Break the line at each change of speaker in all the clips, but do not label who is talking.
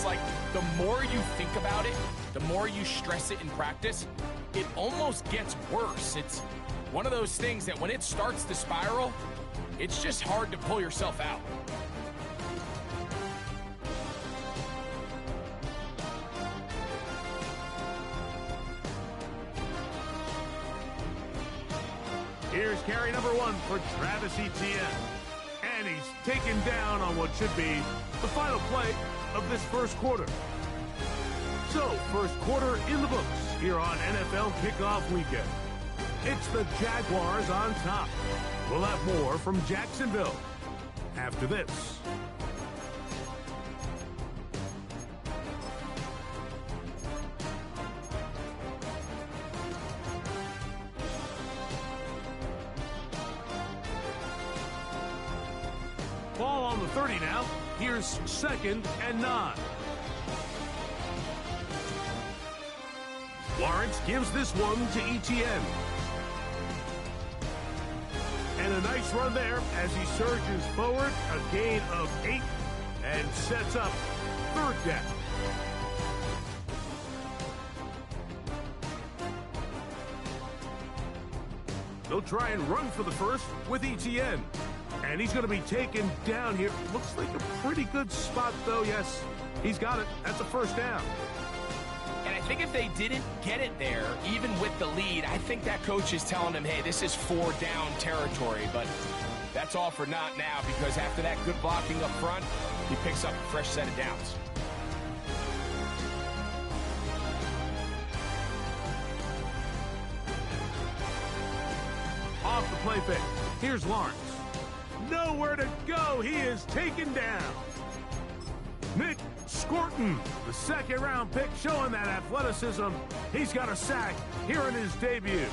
It's like the more you think about it, the more you stress it in practice, it almost gets worse. It's one of those things that when it starts to spiral, it's just hard to pull yourself out.
Here's carry number 1 for Travis Etienne. And he's taken down on what should be the final play of this first quarter. So, first quarter in the books here on NFL Kickoff Weekend. It's the Jaguars on top. We'll have more from Jacksonville after this. Ball on the 30 now. Here's 2nd and 9. Lawrence gives this one to Etienne. And a nice run there as he surges forward. A gain of 8 and sets up 3rd down. They'll try and run for the first with Etienne. And he's going to be taken down here. Looks like a pretty good spot, though. Yes, he's got it. That's a 1st down.
And I think if they didn't get it there, even with the lead, I think that coach is telling him, hey, this is 4 down territory. But that's all for not now, because after that good blocking up front, he picks up a fresh set of downs.
Off the play fake. Here's Lawrence. Nowhere to go. He is taken down. Nick Scorton, the 2nd-round pick, showing that athleticism. He's got a sack here in his debut.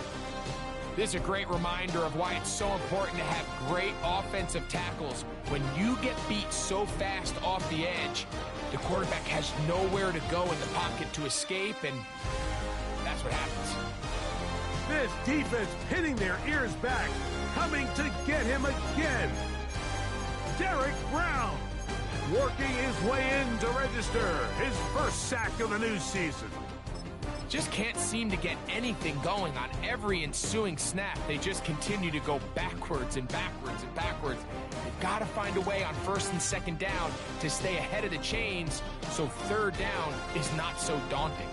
This is a great reminder of why it's so important to have great offensive tackles. When you get beat so fast off the edge, the quarterback has nowhere to go in the pocket to escape, and that's what happens.
This defense pinning their ears back, coming to get him again. Derek Brown working his way in to register his 1st sack of the new season.
Just can't seem to get anything going on every ensuing snap. They just continue to go backwards and backwards and backwards. You've got to find a way on 1st and 2nd down to stay ahead of the chains so 3rd down is not so daunting.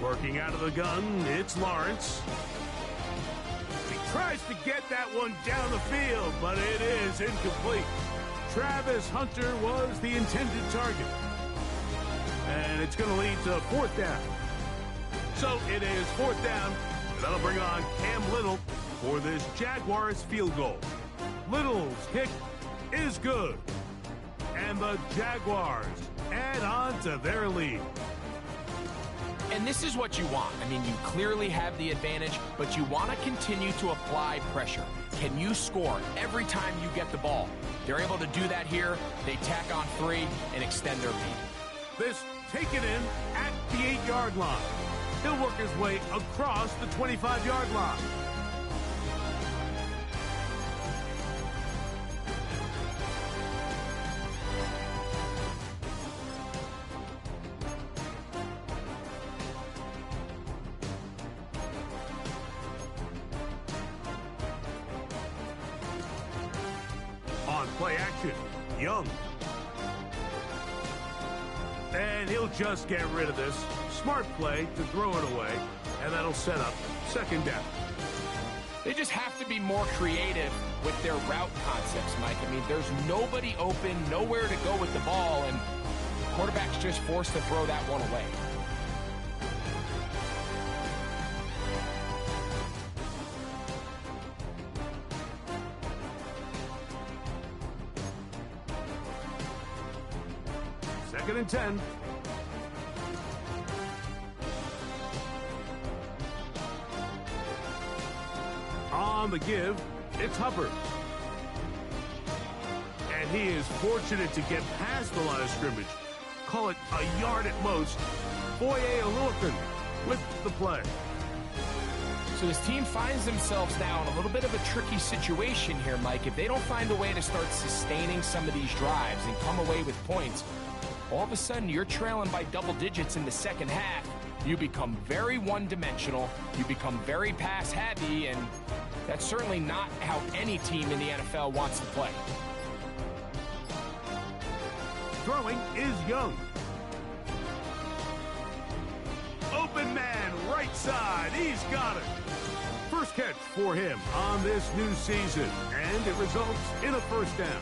Working out of the gun, it's Lawrence. He tries to get that one down the field, but it is incomplete. Travis Hunter was the intended target. And it's going to lead to 4th down. So it is 4th down, and that'll bring on Cam Little for this Jaguars field goal. Little's kick is good. And the Jaguars add on to their lead.
And this is what you want. I mean, you clearly have the advantage, but you want to continue to apply pressure. Can you score every time you get the ball? They're able to do that here. They tack on 3 and extend their lead.
This taken in at the 8-yard line. He'll work his way across the 25-yard line. On play action, Young. And he'll just get rid of this. Smart play to throw it away, and that'll set up 2nd down.
They just have to be more creative with their route concepts, Mike. I mean, there's nobody open, nowhere to go with the ball, and the quarterback's just forced to throw that one away.
Second and 10. On the give, it's Hubbard. And he is fortunate to get past the line of scrimmage. Call it a yard at most. Foye Oluokun with the play.
So this team finds themselves now in a little bit of a tricky situation here, Mike. If they don't find a way to start sustaining some of these drives and come away with points, all of a sudden you're trailing by double digits in the second half. You become very one-dimensional, you become very pass-heavy, and that's certainly not how any team in the NFL wants to play.
Throwing is Young. Open man, right side, he's got it. First catch for him on this new season, and it results in a first down.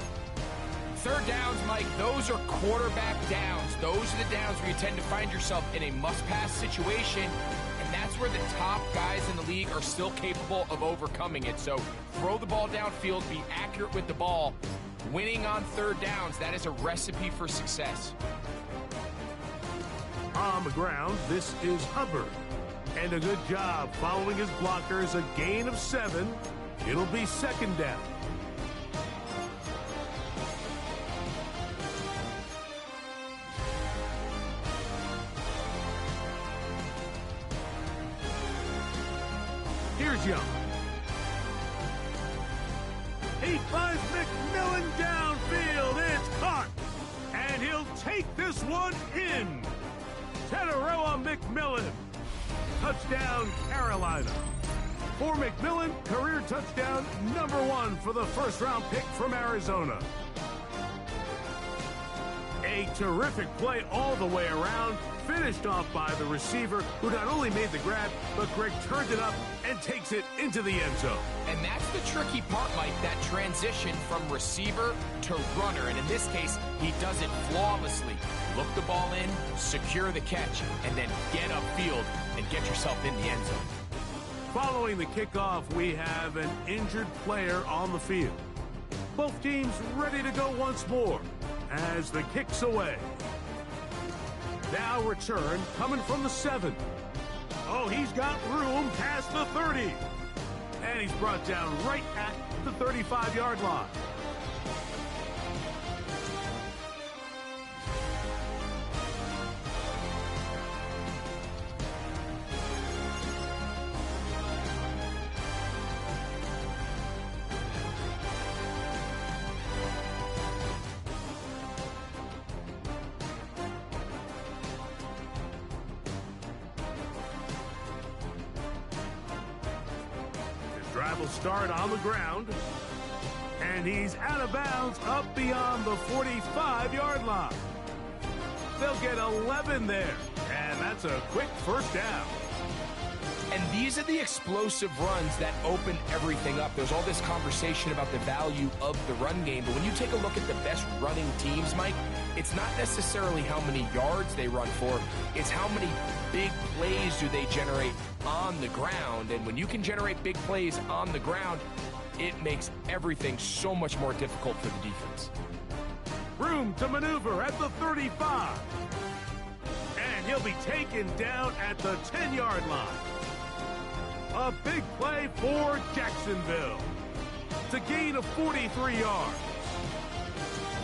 Third downs, Mike, those are quarterback downs. Those are the downs where you tend to find yourself in a must-pass situation, and that's where the top guys in the league are still capable of overcoming it. So throw the ball downfield, be accurate with the ball. Winning on third downs, that is a recipe for success.
On the ground, this is Hubbard. And a good job following his blockers, a gain of 7. It'll be second down. Here's Young. He finds McMillan downfield. It's caught. And he'll take this one in. Teteroa McMillan. Touchdown, Carolina. For McMillan, career touchdown #1 for the first-round pick from Arizona. A terrific play all the way around, finished off by the receiver, who not only made the grab, but Greg turned it up and takes it into the end zone.
And that's the tricky part, Mike, that transition from receiver to runner. And in this case, he does it flawlessly. Look the ball in, secure the catch, and then get upfield and get yourself in the end zone.
Following the kickoff, we have an injured player on the field. Both teams ready to go once more as the kick's away. Now return coming from the 7. Oh, he's got room past the 30. And he's brought down right at the 35-yard line. Drive will start on the ground. And he's out of bounds up beyond the 45-yard line. They'll get 11 there. And that's a quick first down.
And these are the explosive runs that open everything up. There's all this conversation about the value of the run game, but when you take a look at the best running teams, Mike, it's not necessarily how many yards they run for, it's how many big plays do they generate on the ground. And when you can generate big plays on the ground, it makes everything so much more difficult for the defense.
Room to maneuver at the 35. And he'll be taken down at the 10-yard line. A big play for Jacksonville. It's a gain of 43 yards.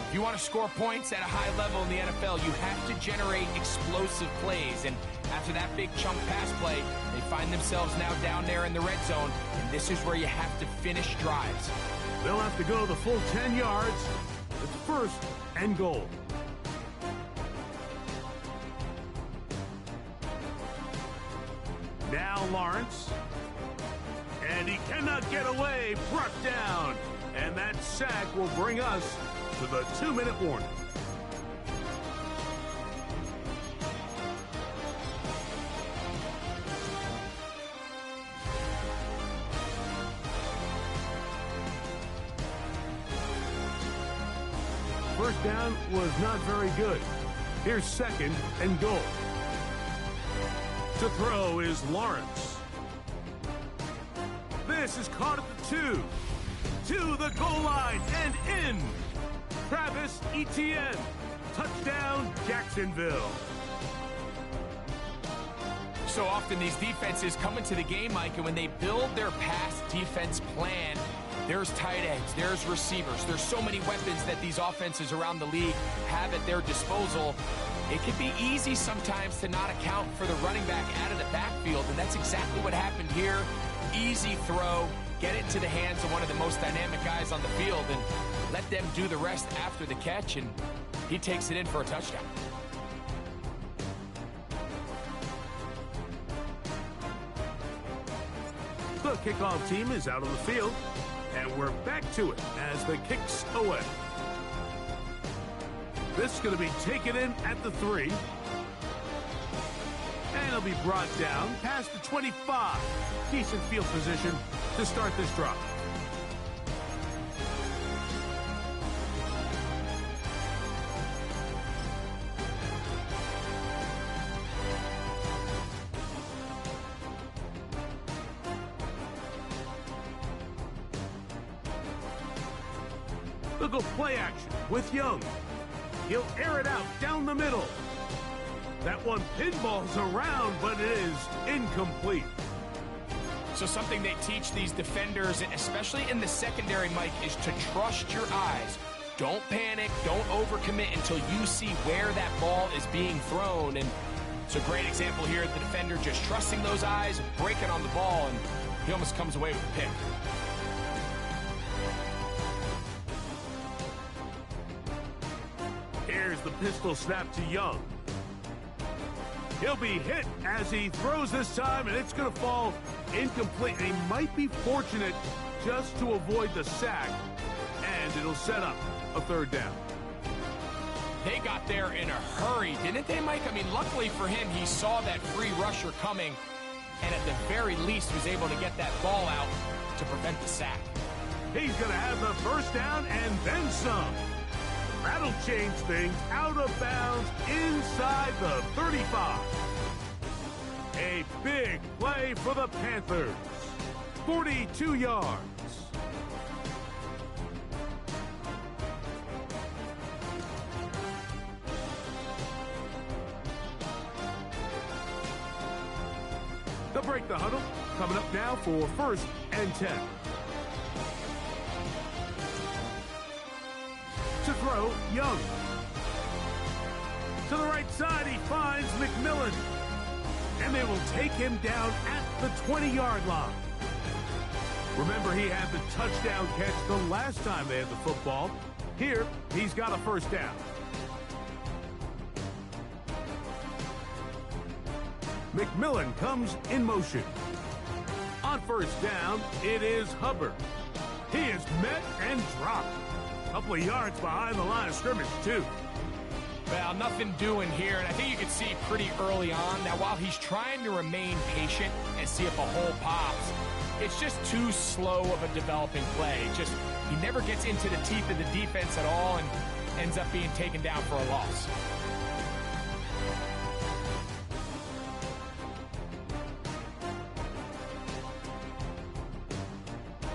If you want to score points at a high level in the NFL, you have to generate explosive plays. And after that big chunk pass play, they find themselves now down there in the red zone. And this is where you have to finish drives.
They'll have to go the full 10 yards. It's first and goal. Now Lawrence. And he cannot get away, brought down. And that sack will bring us to the 2-minute warning. First down was not very good. Here's second and goal. To throw is Lawrence. This is caught at the 2. To the goal line and in. Travis Etienne. Touchdown, Jacksonville.
So often these defenses come into the game, Mike, and when they build their pass defense plan, there's tight ends, there's receivers, there's so many weapons that these offenses around the league have at their disposal. It can be easy sometimes to not account for the running back out of the backfield, and that's exactly what happened here. easy throw, get it into the hands of one of the most dynamic guys on the field, and let them do the rest after the catch, and he takes it in for a touchdown.
The kickoff team is out on the field, and we're back to it as the kick's away. This is going to be taken in at the 3. And it'll be brought down past the 25. Decent field position to start this drive. They'll go play action with Young. He'll air it out down the middle. That one pinballs around, but it is incomplete.
So something they teach these defenders, especially in the secondary, Mike, is to trust your eyes. Don't panic, don't overcommit until you see where that ball is being thrown. And it's a great example here of the defender just trusting those eyes, breaking on the ball, and he almost comes away with the pick.
Here's the pistol snap to Young. He'll be hit as he throws this time, and it's going to fall incomplete. And he might be fortunate just to avoid the sack, and it'll set up a 3rd down.
They got there in a hurry, didn't they, Mike? I mean, luckily for him, he saw that free rusher coming, and at the very least was able to get that ball out to prevent the sack.
He's going to have the 1st down and then some. That'll change things out of bounds inside the 35. A big play for the Panthers. 42 yards. They'll break the huddle. Coming up now for 1st and 10. To throw, Young. To the right side, he finds McMillan. And they will take him down at the 20-yard line. Remember, he had the touchdown catch the last time they had the football. Here, he's got a 1st down. McMillan comes in motion. On 1st down, it is Hubbard. He is met and dropped. Couple of yards behind the line of scrimmage, too.
Well, nothing doing here, and I think you can see pretty early on that while he's trying to remain patient and see if a hole pops, it's just too slow of a developing play. He never gets into the teeth of the defense at all and ends up being taken down for a loss.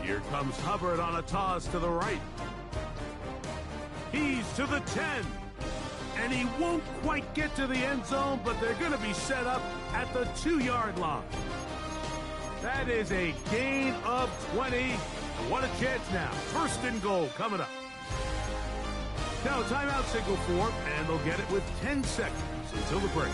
Here comes Hubbard on a toss to the right. He's to the 10. And he won't quite get to the end zone, but they're going to be set up at the 2-yard line. That is a gain of 20. And what a chance now. 1st and goal coming up. Now timeout signal for, and they'll get it with 10 seconds until the break.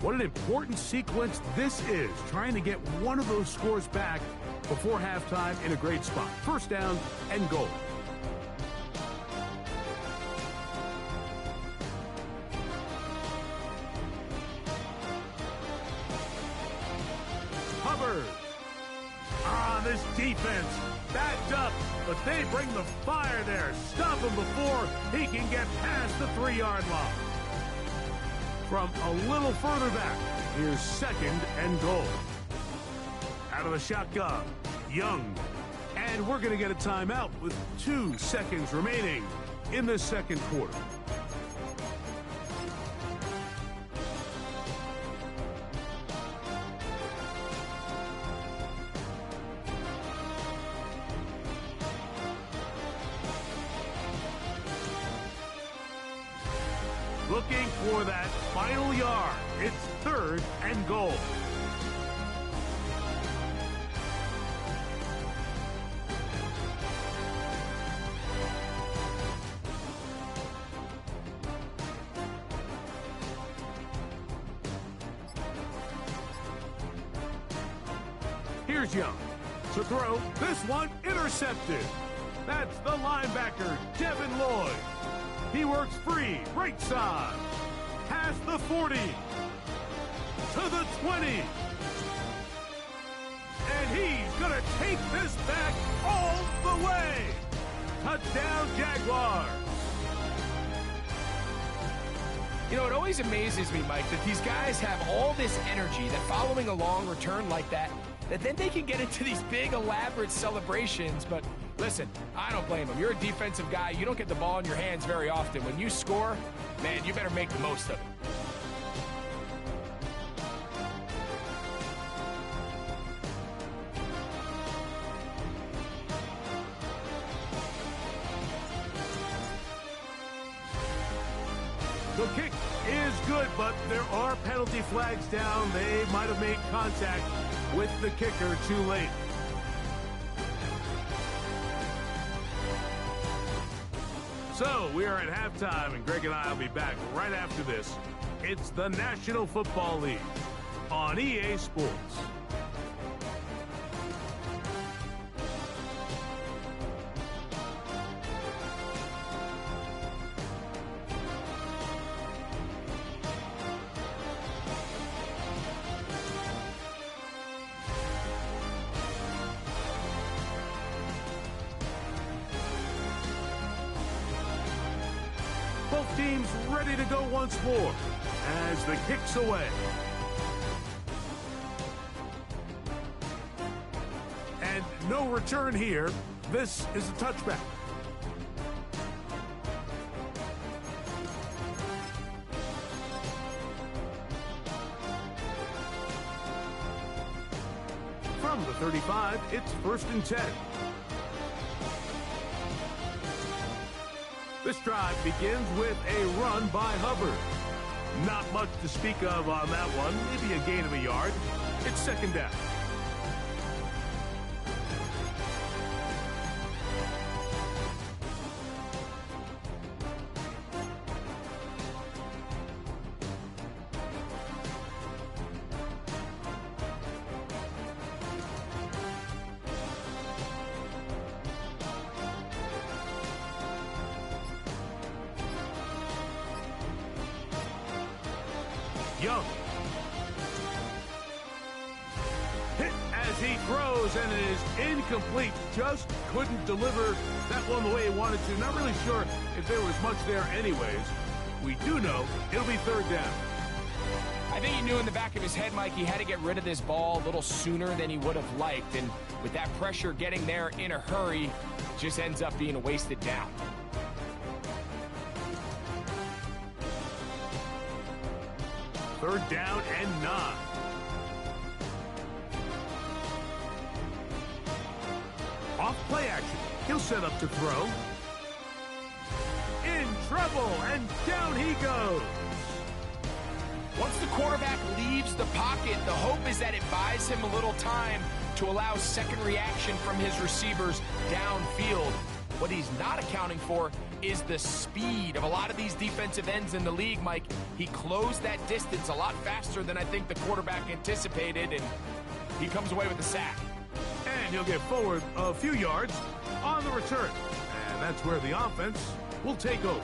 What an important sequence this is, trying to get one of those scores back before halftime in a great spot. 1st down and goal. Hubbard. This defense backed up, but they bring the fire there. Stop him before he can get past the 3-yard line. From a little further back, here's 2nd and goal. Out of the shotgun, Young. And we're going to get a timeout with 2 seconds remaining in the 2nd quarter. Looking for that final yard. It's 3rd and goal. Here's Young. To throw, this one intercepted. That's the linebacker, Devin Lloyd. He works free, right side. Past the 40. To the 20. And he's going to take this back all the way. Touchdown, Jaguars.
You know, it always amazes me, Mike, that these guys have all this energy, that following a long return like that then they can get into these big, elaborate celebrations. But listen, I don't blame them. You're a defensive guy. You don't get the ball in your hands very often. When you score, man, you better make the most of it.
The kick is good, but there are penalty flags down. They might have made contact with the kicker too late. So we are at halftime, and Greg and I will be back right after this. It's the National Football League on EA Sports. Both teams ready to go once more as the kick's away. And no return here. This is a touchback. From the 35, it's 1st and 10. This drive begins with a run by Hubbard. Not much to speak of on that one. Maybe a gain of a yard. It's 2nd down. Young. Hit as he throws, and it is incomplete. Just couldn't deliver that one the way he wanted to. Not really sure if there was much there anyways. We do know it'll be 3rd down.
I think he knew in the back of his head, Mike, he had to get rid of this ball a little sooner than he would have liked. And with that pressure getting there in a hurry, it just ends up being a wasted down.
Third down and 9. Off play action. He'll set up to throw. In trouble, and down he goes.
Once the quarterback leaves the pocket, the hope is that it buys him a little time to allow second reaction from his receivers downfield. What he's not accounting for is the speed of a lot of these defensive ends in the league, Mike. He closed that distance a lot faster than I think the quarterback anticipated, and he comes away with the sack.
And he'll get forward a few yards on the return. And that's where the offense will take over.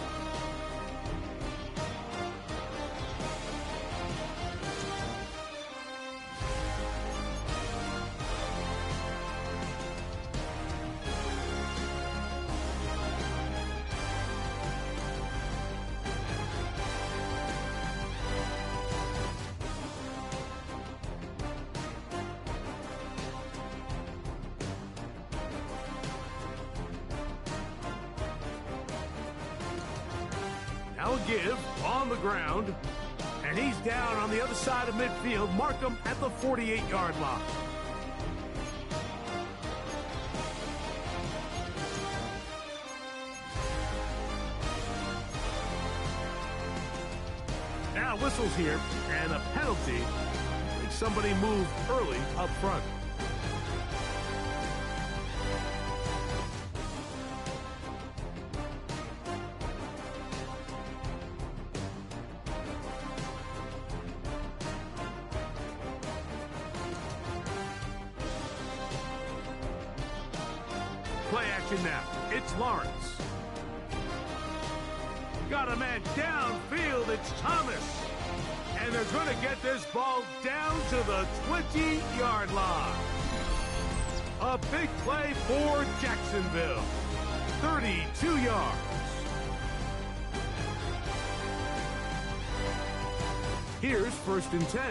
Now a give on the ground, and he's down on the other side of midfield. Mark him at the 48-yard line. Now whistles here, and a penalty. Like somebody moved early up front. play action now. It's Lawrence. Got a man downfield. It's Thomas. And they're going to get this ball down to the 20-yard line. A big play for Jacksonville. 32 yards. Here's 1st and 10.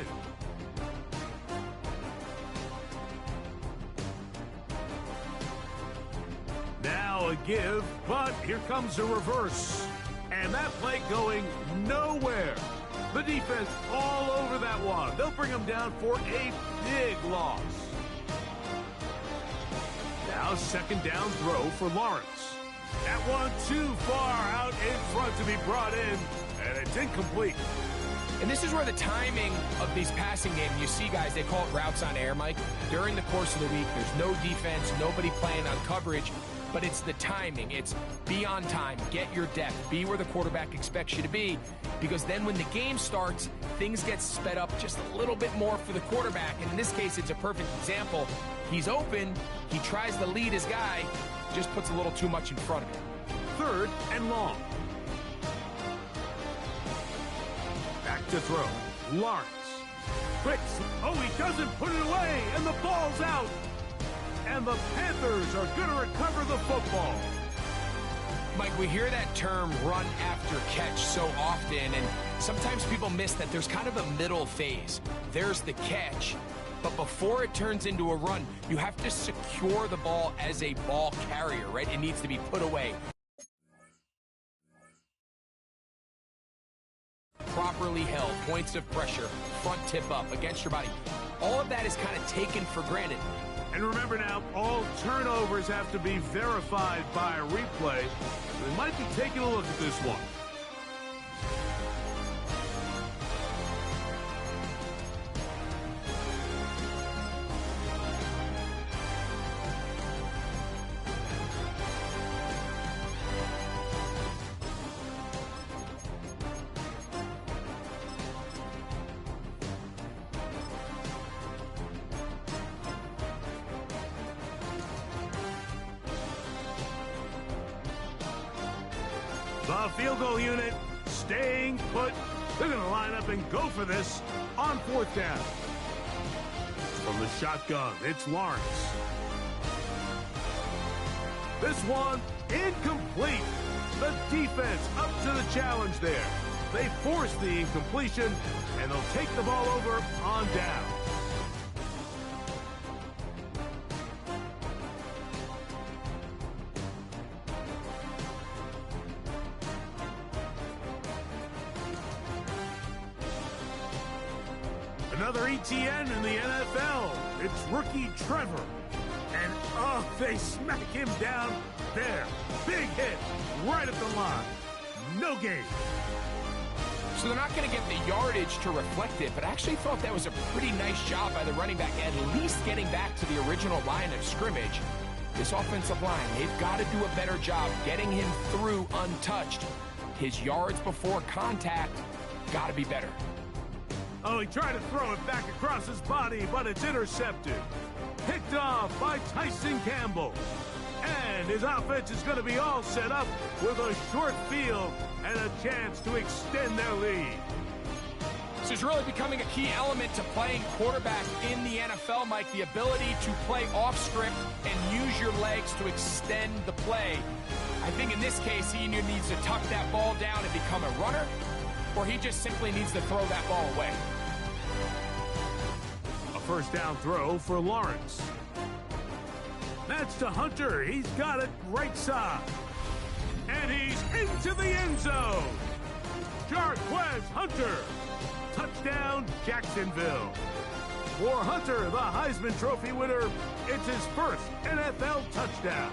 Now a give, but here comes a reverse. And that play going nowhere. The defense all over that one. They'll bring them down for a big loss. Now 2nd down throw for Lawrence. That one too far out in front to be brought in, and it's incomplete.
And this is where the timing of these passing games, you see guys, they call it routes on air, Mike. During the course of the week, there's no defense, nobody playing on coverage, but it's the timing. It's be on time, get your depth, be where the quarterback expects you to be, because then when the game starts, things get sped up just a little bit more for the quarterback. And in this case, it's a perfect example. He's open, he tries to lead his guy, just puts a little too much in front of him.
3rd and long. Back to throw. Lawrence. Quick. Oh, he doesn't put it away, and the ball's out. And the Panthers are going to recover the football.
Mike, we hear that term run after catch so often, and sometimes people miss that there's kind of a middle phase. There's the catch, but before it turns into a run, you have to secure the ball as a ball carrier, right? It needs to be put away. Properly held, points of pressure, front tip up against your body. All of that is kind of taken for granted.
And remember now, all turnovers have to be verified by a replay. We might be taking a look at this one. The field goal unit staying put. They're going to line up and go for this on 4th down. From the shotgun, it's Lawrence. This one incomplete. The defense up to the challenge there. They force the incompletion, and they'll take the ball over on down. Another ETN in the NFL. It's rookie Trevor. And, oh, they smack him down there. Big hit right at the line. No gain.
So they're not going to get the yardage to reflect it, but I actually thought that was a pretty nice job by the running back, at least getting back to the original line of scrimmage. This offensive line, they've got to do a better job getting him through untouched. His yards before contact got to be better.
Oh, he tried to throw it back across his body, but it's intercepted. Picked off by Tyson Campbell. And his offense is going to be all set up with a short field and a chance to extend their lead.
This is really becoming a key element to playing quarterback in the NFL, Mike. The ability to play off script and use your legs to extend the play. I think in this case, he either needs to tuck that ball down and become a runner, or he just simply needs to throw that ball away.
A 1st down throw for Lawrence. That's to Hunter. He's got it right side. And he's into the end zone. Jarquez Hunter. Touchdown, Jacksonville. For Hunter, the Heisman Trophy winner, it's his first NFL touchdown.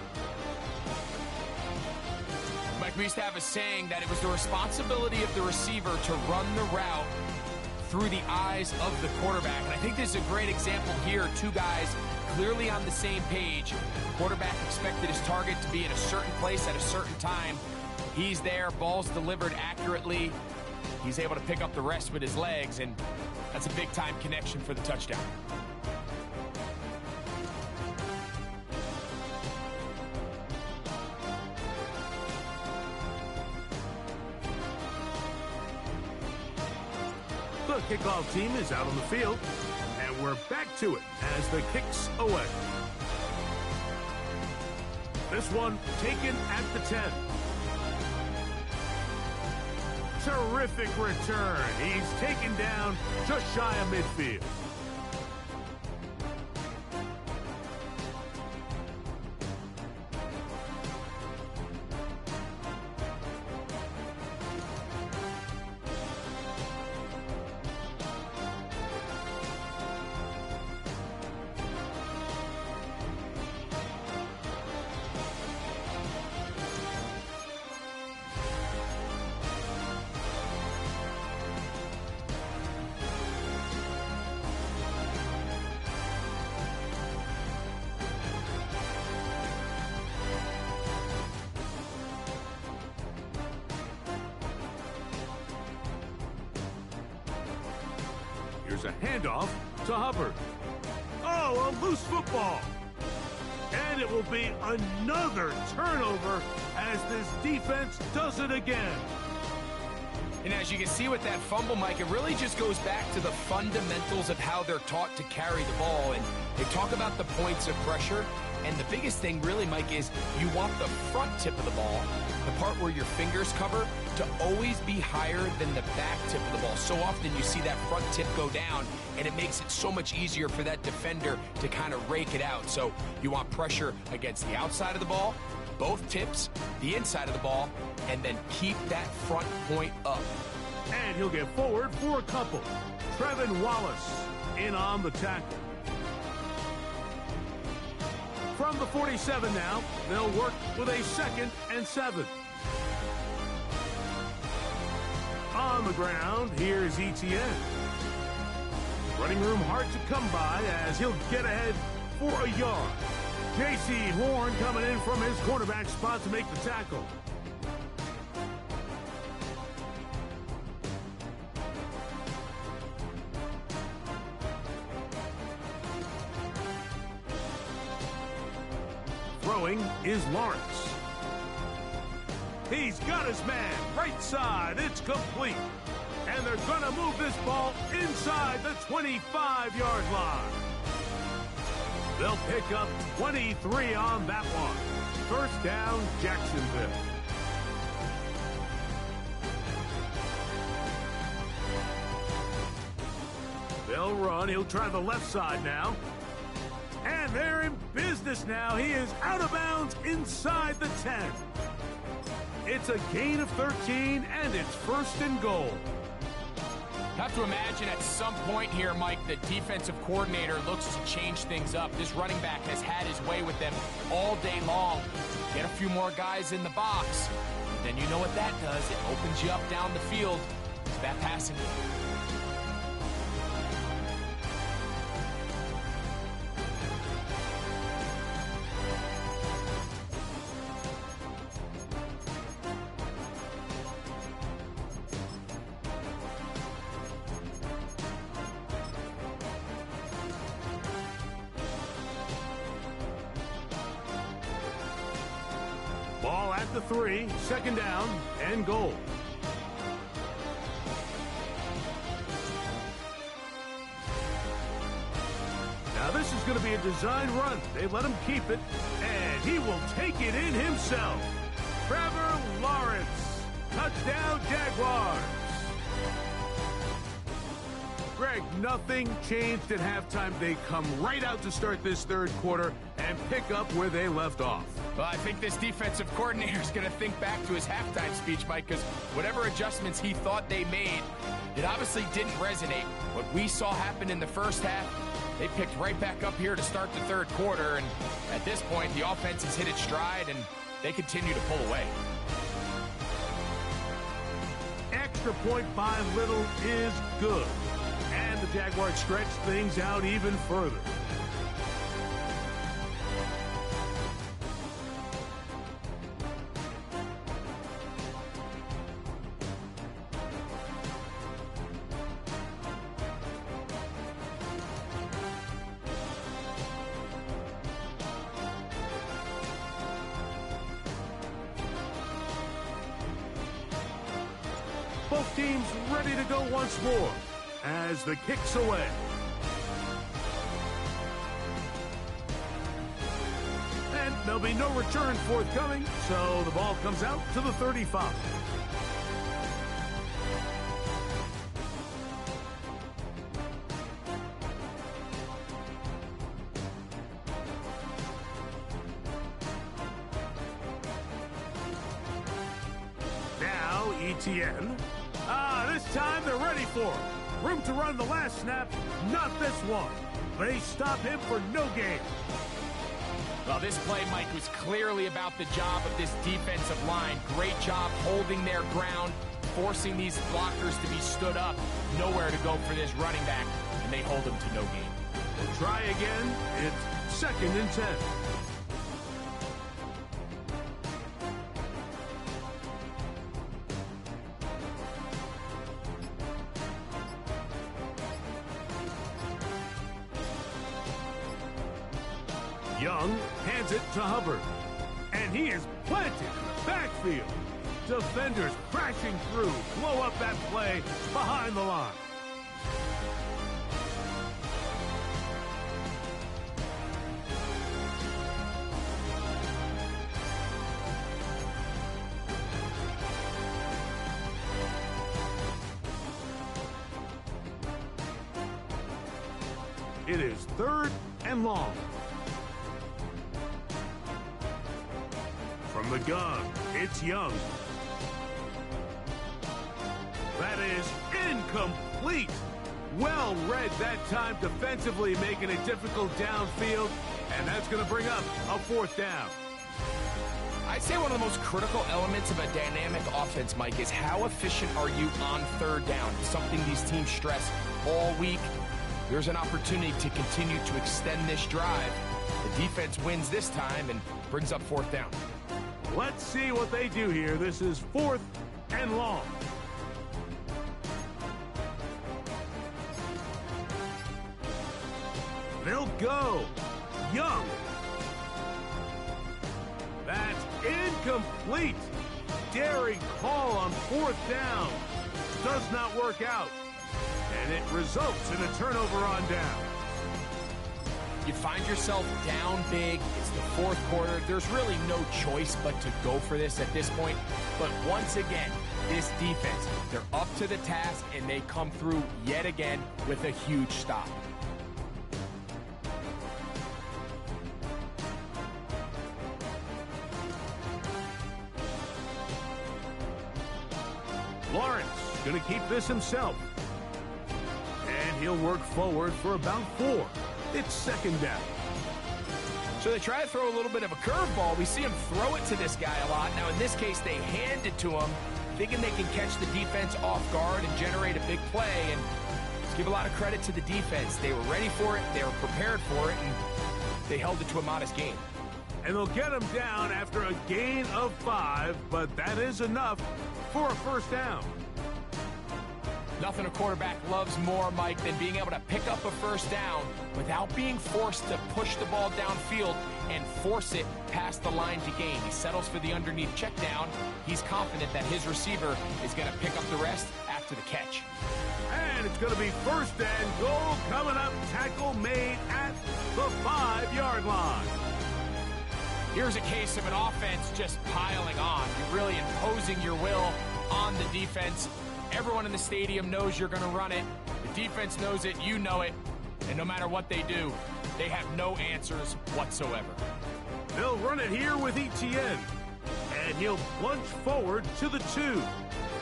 Mike, we used to have a saying that it was the responsibility of the receiver to run the route through the eyes of the quarterback. And I think this is a great example here. Two guys clearly on the same page. Quarterback expected his target to be in a certain place at a certain time. He's there, ball's delivered accurately. He's able to pick up the rest with his legs, and that's a big-time connection for the touchdown.
The kickoff team is out on the field, and we're back to it as the kick's away. This one taken at the 10. Terrific return. He's taken down just shy of midfield. Here's a handoff to Hubbard. Oh, a loose football. And it will be another turnover as this defense does it again.
And as you can see with that fumble, Mike, it really just goes back to the fundamentals of how they're taught to carry the ball. And they talk about the points of pressure. And the biggest thing really, Mike, is you want the front tip of the ball, the part where your fingers cover, to always be higher than the back tip of the ball. So often you see that front tip go down, and it makes it so much easier for that defender to kind of rake it out. So you want pressure against the outside of the ball, both tips, the inside of the ball, and then keep that front point up.
And he'll get forward for a couple. Trevin Wallace in on the tackle. From the 47 now, they'll work with a 2nd and 7. On the ground, here's Etienne. Running room hard to come by as he'll get ahead for a yard. J.C. Horn coming in from his cornerback spot to make the tackle. Throwing is Lawrence. He's got his man right side. It's complete. And they're going to move this ball inside the 25-yard line. They'll pick up 23 on that one. 1st down, Jacksonville. They'll run. He'll try the left side now. And they're in business now. He is out of bounds inside the 10. It's a gain of 13, and it's 1st and goal.
Have to imagine at some point here, Mike, the defensive coordinator looks to change things up. This running back has had his way with them all day long. Get a few more guys in the box, and then you know what that does. It opens you up down the field to that passing game.
Ball at the 3, 2nd down, and goal. Now this is going to be a design run. They let him keep it, and he will take it in himself. Trevor Lawrence, touchdown Jaguars. Greg, nothing changed at halftime. They come right out to start this 3rd quarter and pick up where they left off.
Well, I think this defensive coordinator is going to think back to his halftime speech, Mike, because whatever adjustments he thought they made, it obviously didn't resonate. What we saw happen in the 1st half, they picked right back up here to start the 3rd quarter, and at this point, the offense has hit its stride, and they continue to pull away.
Extra point by Little is good. And the Jaguars stretch things out even further. Both teams ready to go once more. as the kick's away. And there'll be no return forthcoming, so the ball comes out to the 35. Now, Etienne. This time they're ready for him. Room to run the last snap, not this one. They stop him for no gain.
Well, this play, Mike, was clearly about the job of this defensive line. Great job holding their ground, forcing these blockers to be stood up. Nowhere to go for this running back, and they hold him to no gain.
We'll try again. It's 2nd and 10. Young hands it to Hubbard, and he is planted in the backfield. Defenders crashing through, blow up that play behind the line. It is 3rd and long. From the gun, it's Young. That is incomplete. Well read that time defensively, making it difficult downfield, and that's going to bring up a 4th down.
I'd say one of the most critical elements of a dynamic offense, Mike, is how efficient are you on 3rd down? Something these teams stress all week. There's an opportunity to continue to extend this drive. The defense wins this time and brings up 4th down.
Let's see what they do here. This is 4th and long. They'll go. Young. That's incomplete. Daring call on 4th down. Does not work out. And it results in a turnover on down.
You find yourself down big. It's the 4th quarter. There's really no choice but to go for this at this point. But once again, this defense, they're up to the task, and they come through yet again with a huge stop.
Lawrence going to keep this himself. And he'll work forward for about 4. It's 2nd down.
So they try to throw a little bit of a curveball. We see him throw it to this guy a lot. Now, in this case, they hand it to him, thinking they can catch the defense off guard and generate a big play. And let's give a lot of credit to the defense. They were ready for it. They were prepared for it, and they held it to a modest gain.
And they'll get him down after a gain of 5, but that is enough for a 1st down.
Nothing a quarterback loves more, Mike, than being able to pick up a 1st down without being forced to push the ball downfield and force it past the line to gain. He settles for the underneath check down. He's confident that his receiver is going to pick up the rest after the catch.
And it's going to be 1st and goal coming up. Tackle made at the 5-yard line.
Here's a case of an offense just piling on. You're really imposing your will on the defense. Everyone in the stadium knows you're going to run it. The defense knows it. You know it. And no matter what they do, they have no answers whatsoever.
They'll run it here with Etienne. And he'll plunge forward to the 2,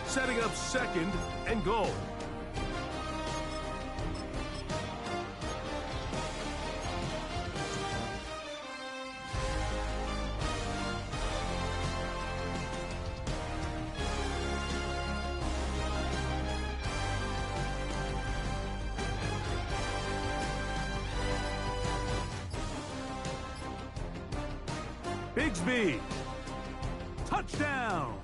setting up 2nd and goal. Bigsby. Touchdown.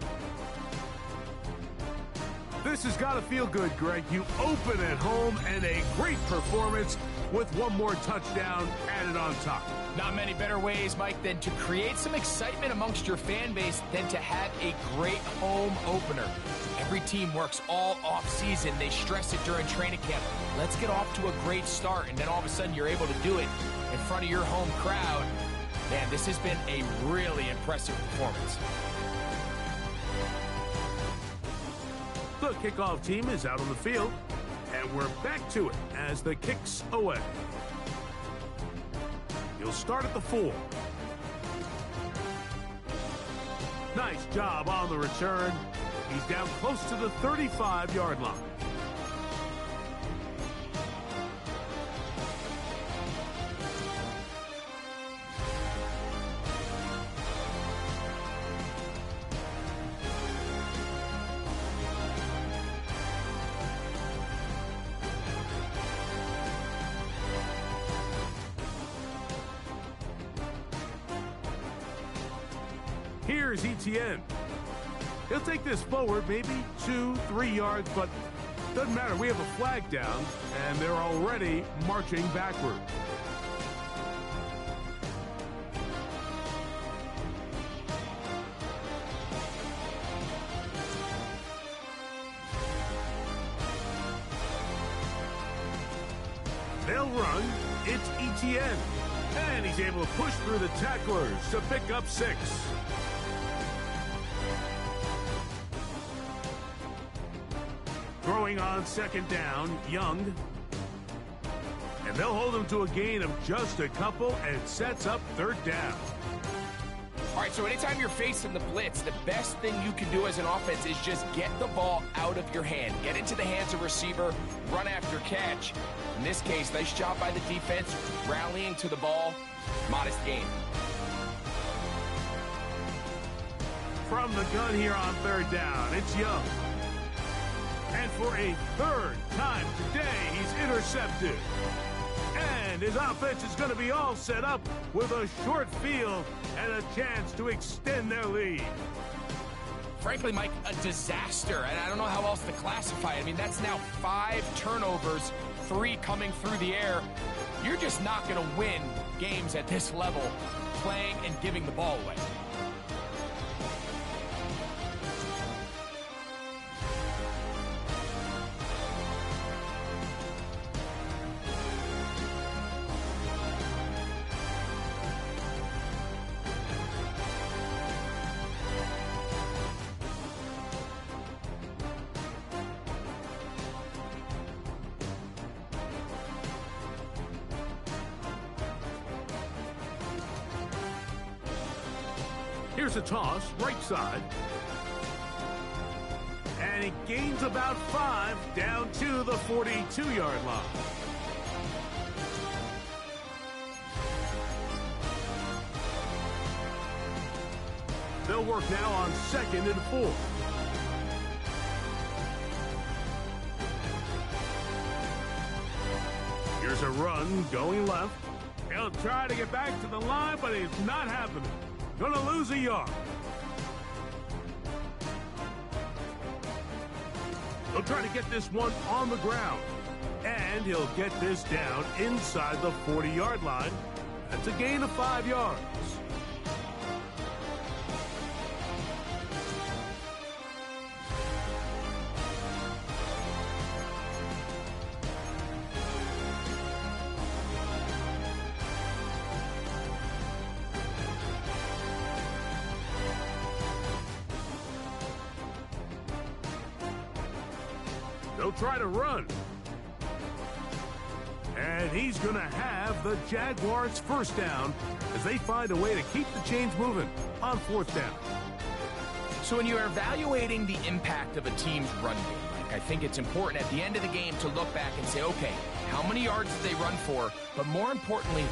This This has got to feel good, Greg. You open at home and a great performance with one more touchdown added on top.
Not many better ways, Mike, than to create some excitement amongst your fan base than to have a great home opener. Every team works all off-season. They stress it during training camp. Let's get off to a great start, and then all of a sudden you're able to do it in front of your home crowd. Man, this has been a really impressive performance.
The kickoff team is out on the field, and we're back to it as the kick's away. He'll start at the 4. Nice job on the return. He's down close to the 35-yard line. Here's Etienne. He'll take this forward, maybe 2-3 yards, but doesn't matter. We have a flag down, and they're already marching backward. They'll run. It's Etienne. And he's able to push through the tacklers to pick up 6. Throwing on second down, Young. And they'll hold him to a gain of just a couple, and it sets up 3rd down.
All right, so anytime you're facing the blitz, the best thing you can do as an offense is just get the ball out of your hand. Get into the hands of receiver, run after catch. In this case, nice job by the defense, rallying to the ball. Modest gain.
From the gun here on 3rd down, it's Young. And for a 3rd time today, he's intercepted. And his offense is going to be all set up with a short field and a chance to extend their lead.
Frankly, Mike, a disaster, and I don't know how else to classify it. I mean, that's now 5 turnovers, 3 coming through the air. You're just not going to win games at this level playing and giving the ball away.
Here's a toss, right side. And he gains about 5 down to the 42-yard line. They'll work now on 2nd and 4. Here's a run going left. He'll try to get back to the line, but it's not happening. Gonna lose a yard. He'll try to get this one on the ground. And he'll get this down inside the 40-yard line. That's a gain of 5 yards. They'll try to run. And he's going to have the Jaguars' 1st down as they find a way to keep the chains moving on 4th down.
So when you're evaluating the impact of a team's run game, Mike, I think it's important at the end of the game to look back and say, okay, how many yards did they run for? But more importantly,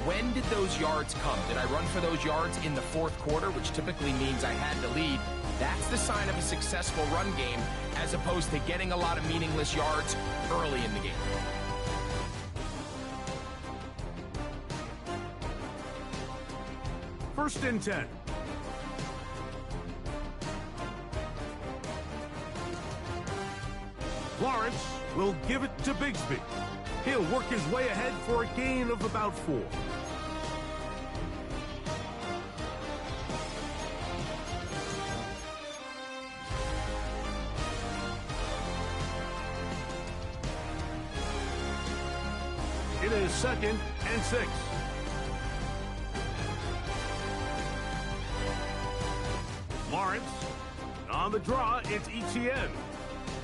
when did those yards come? Did I run for those yards in the 4th quarter, which typically means I had to lead? That's the sign of a successful run game, as opposed to getting a lot of meaningless yards early in the game.
First and 10. Lawrence will give it to Bigsby. He'll work his way ahead for a gain of about 4. It is 2nd and 6. Lawrence on the draw, it's Etienne.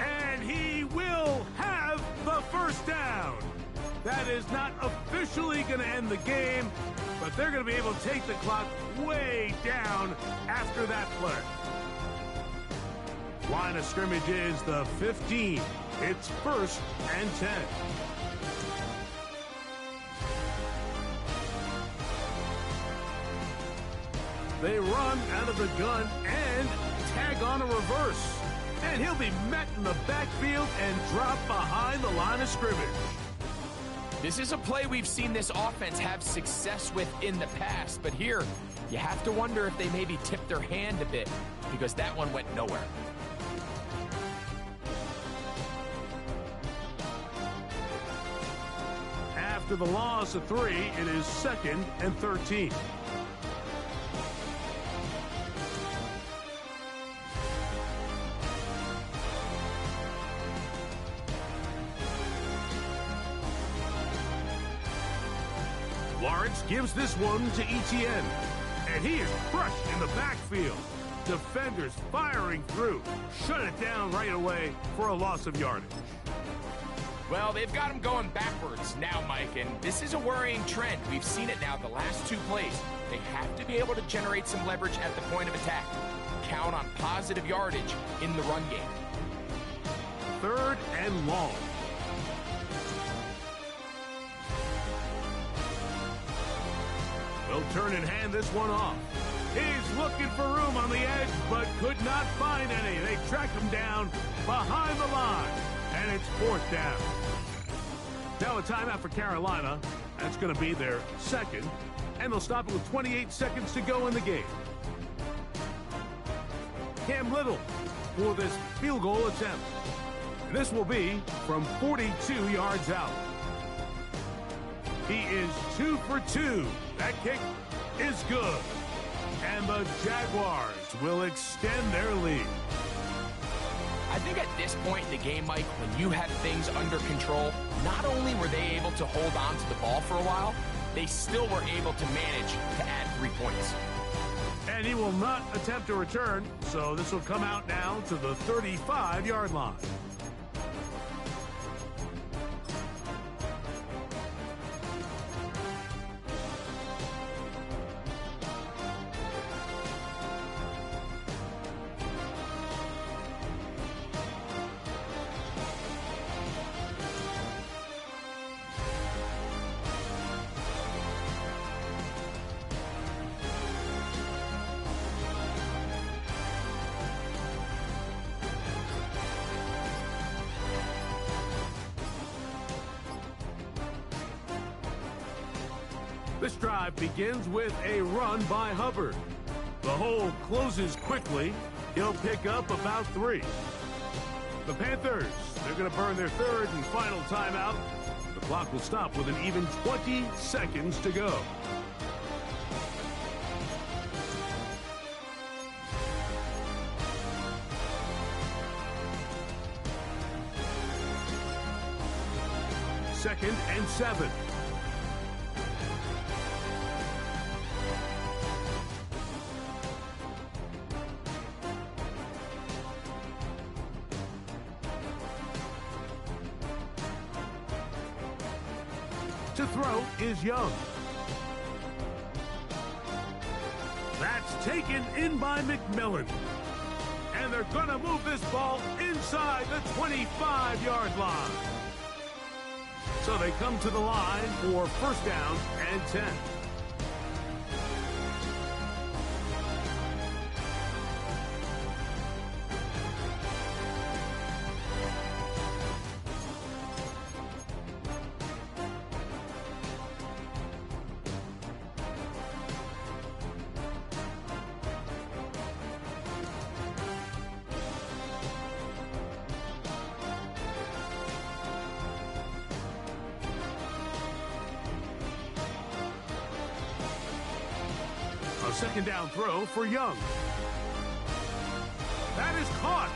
And he will have the first down. That is not officially going to end the game, but they're going to be able to take the clock way down after that play. Line of scrimmage is the 15. It's 1st and 10. They run out of the gun and tag on a reverse. And he'll be met in the backfield and dropped behind the line of scrimmage.
This is a play we've seen this offense have success with in the past, but here you have to wonder if they maybe tipped their hand a bit, because that one went nowhere.
After the loss of 3, it is 2nd and 13. Lawrence gives this one to Etienne, and he is crushed in the backfield. Defenders firing through. Shut it down right away for a loss of yardage.
Well, they've got him going backwards now, Mike, and this is a worrying trend. We've seen it now the last 2 plays. They have to be able to generate some leverage at the point of attack. Count on positive yardage in the run game.
3rd and long. Will turn and hand this one off. He's looking for room on the edge, but could not find any. They track him down behind the line, and it's 4th down. Now a timeout for Carolina. That's going to be their 2nd, and they'll stop it with 28 seconds to go in the game. Cam Little for this field goal attempt. And this will be from 42 yards out. He is 2 for 2. That kick is good. And the Jaguars will extend their lead.
I think at this point in the game, Mike, when you have things under control, not only were they able to hold on to the ball for a while, they still were able to manage to add 3 points.
And he will not attempt a return, so this will come out now to the 35-yard line. This drive begins with a run by Hubbard. The hole closes quickly. He'll pick up about 3. The Panthers, they're going to burn their 3rd and final timeout. The clock will stop with an even 20 seconds to go. Second and 7. To throw is Young. That's taken in by McMillan. And they're going to move this ball inside the 25-yard line. So they come to the line for 1st down and 10. A second down throw for Young. That is caught.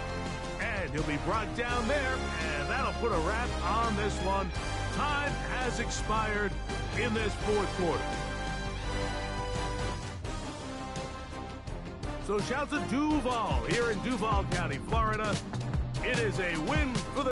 And he'll be brought down there, and that'll put a wrap on this one. Time has expired in this fourth quarter. So shout to Duval here in Duval County, Florida. It is a win for the